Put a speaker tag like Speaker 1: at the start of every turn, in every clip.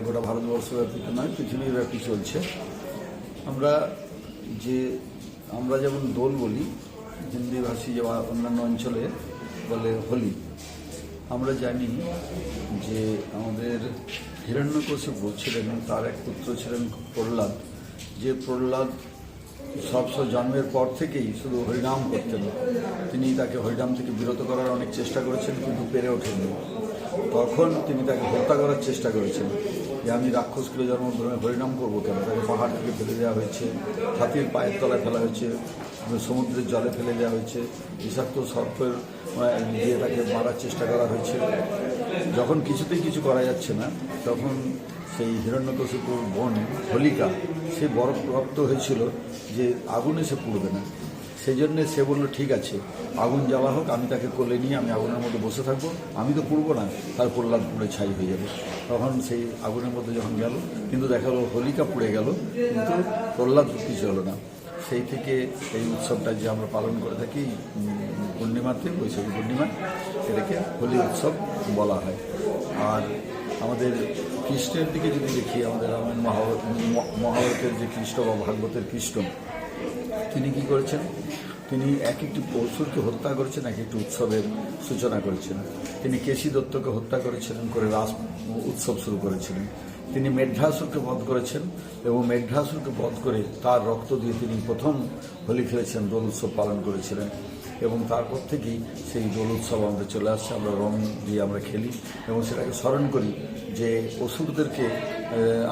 Speaker 1: গোটা ভারতবর্ষব্যাপী নয়, পৃথিবীব্যাপী চলছে। আমরা যেমন দোল বলি, হিন্দিভাষী বা অন্যান্য অঞ্চলে বলে হোলি। আমরা জানি যে আমাদের হিরণ্যকশিপু ছিলেন, তার এক পুত্র ছিলেন প্রহ্লাদ, যে প্রহ্লাদ সবসময় জন্মের পর থেকেই শুধু হরিনাম করতেন। তিনি তাকে হরিনাম থেকে বিরত করার অনেক চেষ্টা করেছেন, কিন্তু পেরে ওঠেননি। তখন তিনি তাকে হত্যা করার চেষ্টা করেছেন, যে আমি রাক্ষসকুলে জন্মগ্রহণে হরিনাম করবো কেন। তাকে পাহাড় থেকে ফেলে দেওয়া হয়েছে, হাতির পায়ের তলায় ফেলা হয়েছে, সমুদ্রের জলে ফেলে দেওয়া হয়েছে, বিষাক্ত সর্পের দিয়ে তাকে মারার চেষ্টা করা হয়েছে। যখন কিছুতেই কিছু করা যাচ্ছে না, তখন সেই হিরণ্যকশিপুর বোন হোলিকা সে বড় প্রাপ্ত হয়েছিল যে আগুনে সে পুড়বে না। সেই জন্যে সে বলল, ঠিক আছে, আগুন জ্বালা হোক, আমি তাকে কোলে নিয়ে আমি আগুনের মধ্যে বসে থাকবো, আমি তো পুড়বো না, তার প্রহ্লাদ পুড়ে ছাই হয়ে যাবে। তখন সেই আগুনের মধ্যে যখন গেল, কিন্তু দেখা গেল হোলিকা পুড়ে গেল, কিন্তু প্রহ্লাদ কিছু হলো না। সেই থেকে এই উৎসবটা যে আমরা পালন করে থাকি পূর্ণিমাতে, বৈশাখী পূর্ণিমা, এটাকে হোলি উৎসব বলা হয়। আর আমাদের কৃষ্ণের দিকে যদি দেখি, আমাদের রামায়ণ মহাভারতের যে কৃষ্ণ বা ভাগবতের কৃষ্ণ, তিনি কি করেছেন? তিনি এক একটি অসুরকে হত্যা করেছেন, এক একটি উৎসবের সূচনা করেছেন। তিনি কেশী দত্তকে হত্যা করেছিলেন, করে রাস উৎসব শুরু করেছিলেন। তিনি মেঘ্রাসুরকে বধ করেছেন, এবং মেঘ্রাসুরকে বধ করে তার রক্ত দিয়ে তিনি প্রথম হোলি খেলেছেন, দোল উৎসব পালন করেছিলেন। এবং তারপর থেকেই সেই দোল উৎসব আমাদের চলে আসছে। আমরা রং দিয়ে আমরা খেলি এবং সেটাকে স্মরণ করি যে অসুরদেরকে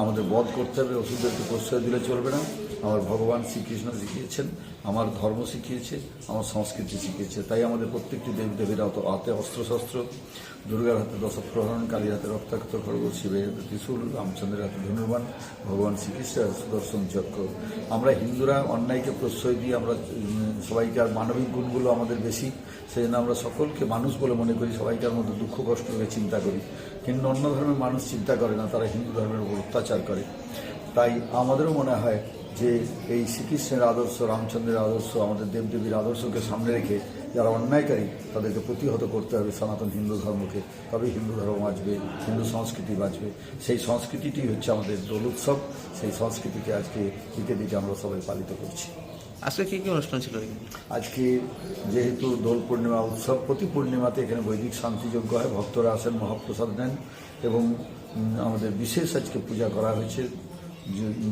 Speaker 1: আমাদের বধ করতে হবে, অসুরদেরকে প্রশ্রয় দিলে চলবে না। আমার ভগবান শ্রীকৃষ্ণ শিখিয়েছেন, আমার ধর্ম শিখিয়েছে, আমার সংস্কৃতি শিখিয়েছে। তাই আমাদের প্রত্যেকটি দেবদেবীরা হাতে অস্ত্রশস্ত্র, দুর্গার হাতে দশপ্রহরণ, কালীর হাতে রক্তাক্ত খড়গ, শিবের হাতে ত্রিশূল, রামচন্দ্রের হাতে ধনুর্বাণ, ভগবান শ্রীকৃষ্ণের সুদর্শন চক্র। আমরা হিন্দুরা অন্যায়কে প্রশ্রয় দিয়ে আমরা সবাইকার মানবিক গুণগুলো আমাদের বেশি, সেই জন্য আমরা সকলকে মানুষ বলে মনে করি, সবাইকার মধ্যে দুঃখ কষ্টকে চিন্তা করি। কিন্তু অন্য ধর্মের মানুষ চিন্তা করে না, তারা হিন্দু ধর্মের উপর অত্যাচার করে। তাই আমাদেরও মনে হয় যে এই শ্রীকৃষ্ণের আদর্শ, রামচন্দ্রের আদর্শ, আমাদের দেবদেবীর আদর্শকে সামনে রেখে যারা অন্যায়কারী তাদেরকে প্রতিহত করতে হবে সনাতন হিন্দু ধর্মকে। তবেই হিন্দু ধর্ম বাঁচবে, হিন্দু সংস্কৃতি বাঁচবে। সেই সংস্কৃতিটি হচ্ছে আমাদের দোল উৎসব। সেই সংস্কৃতিকে আজকে দিকে দিকে আমরা সবাই পালিত করছি।
Speaker 2: আজকে কী কী অনুষ্ঠান ছিল?
Speaker 1: আজকে যেহেতু দোল পূর্ণিমা উৎসব, প্রতি পূর্ণিমাতে এখানে বৈদিক শান্তিযজ্ঞ হয়, ভক্তরা আসেন, মহাপ্রসাদ নেন, এবং আমাদের বিশেষ আজকে পূজা করা হয়েছে,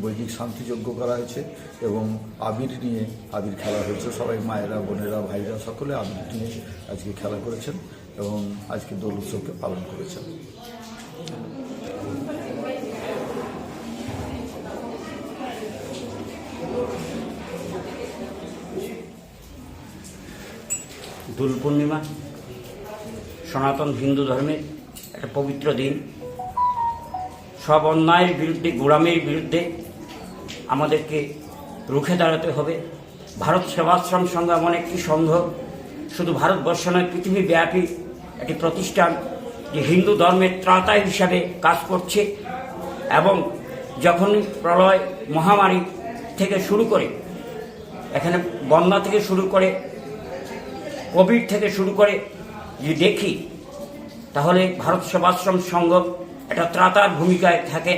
Speaker 1: বৈদিক শান্তিযজ্ঞ করা হয়েছে, এবং আবির নিয়ে আবির খেলা হয়েছে। সবাই মায়েরা, বোনেরা, ভাইরা সকলে আবির নিয়ে আজকে খেলা করেছেন এবং আজকে দোল উৎসবকে পালন করেছেন।
Speaker 3: দোল পূর্ণিমা সনাতন হিন্দু ধর্মের একটা পবিত্র দিন। সব অন্যায়ের বিরুদ্ধে, গোড়ামের বিরুদ্ধে আমাদেরকে রুখে দাঁড়াতে হবে। ভারত সেবাশ্রম সংঘ এমন একটি সংঘ, শুধু ভারতবর্ষ নয়, পৃথিবীব্যাপী একটি প্রতিষ্ঠান, যে হিন্দু ধর্মের ত্রাতা হিসাবে কাজ করছে। এবং যখন প্রলয় মহামারী থেকে শুরু করে, এখানে বন্যা থেকে শুরু করে, কোভিড থেকে শুরু করে যদি দেখি, তাহলে ভারত সেবাশ্রম সংঘ একটা ত্রাতার ভূমিকায় থাকে।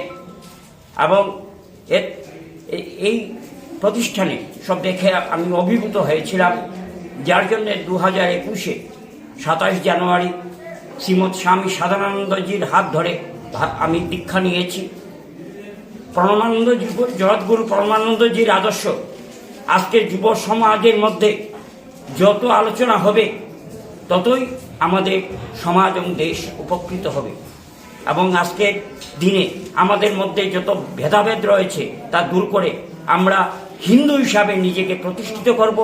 Speaker 3: এবং এই প্রতিষ্ঠানে সব দেখে আমি অভিভূত হয়েছিলাম, যার জন্যে 2021-এ 27 জানুয়ারি শ্রীমৎ স্বামী সাধনানন্দজির হাত ধরে আমি দীক্ষা নিয়েছি। পরমানন্দজি, জগৎগুরু পরমানন্দজির আদর্শ আজকের যুব সমাজের মধ্যে যত আলোচনা হবে, ততই আমাদের সমাজ এবং দেশ উপকৃত হবে। এবং আজকের দিনে আমাদের মধ্যে যত ভেদাভেদ রয়েছে তা দূর করে আমরা হিন্দু হিসাবে নিজেকে প্রতিষ্ঠিত করব